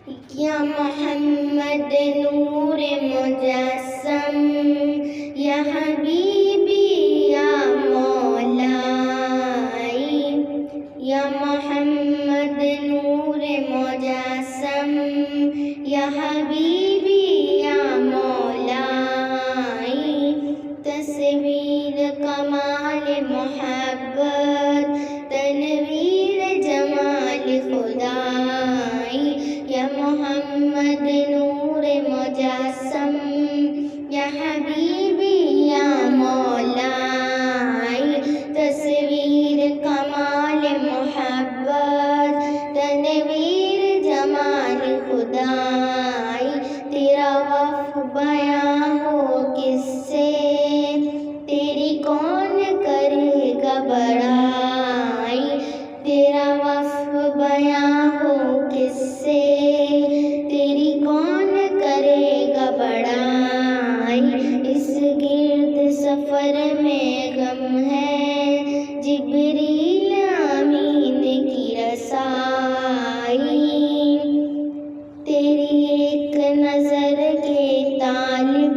یا محمد نور مجسم، یا حبیبی یا مولائی، یا محمد نور مجسم، یا حبیبی یا مولائی، تصویر کمال محبت، تنویر جمال خدائی، یا محمد نور مجسم، یا حبیبی یا مولائی، تصویر کمال محبت، تنویر جمال خدائی، تیرا وصف بیاں ہو کس سے، تیری کون کرے گا بڑائی، تیرا وصف بیاں ہو کس سے، تیری کون کرے گا بڑائی، اس گرد سفر میں غم ہے جبریل امین کی رسائی، تیری ایک نظر کے طالب،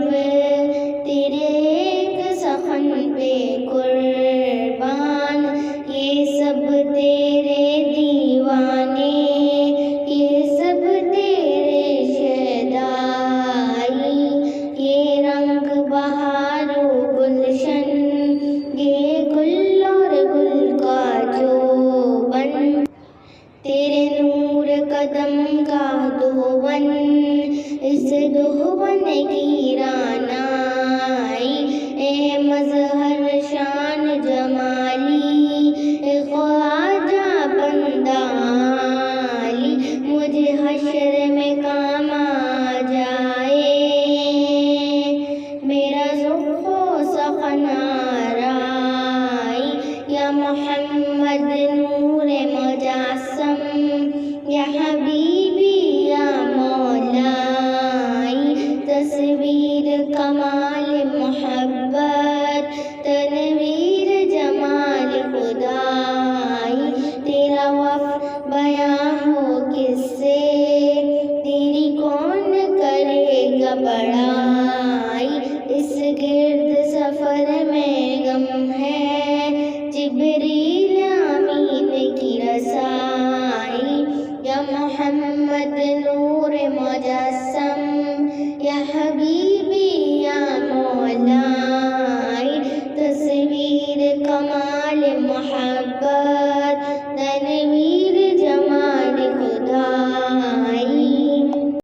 تیرے ایک سخن پہ قربان، یہ سب تیرے دیوانے، یہ سب تیرے شیدائی، یہ رنگ بہار و گلشن، یہ گل اور گل کا جوبن، تیرے نور قدم کا دھون، اس دھون کی رعنائی، اے مظہر شان جمالی، اے خواجہ بندہ عالی، مجھے حشر میں کام آ جائے میرا ذوق و سخن آرائی، یا محمد نور مجسم، یا حبیبی یا مولائی، تصویر کمال محبت، تنویر جمال خدائی، تیرا وصف بیاں ہو کس سے، تیری کون کرے گا بڑائی، اس گرد سفر میں غم ہے جبریل امین کی رسائی، یا محمد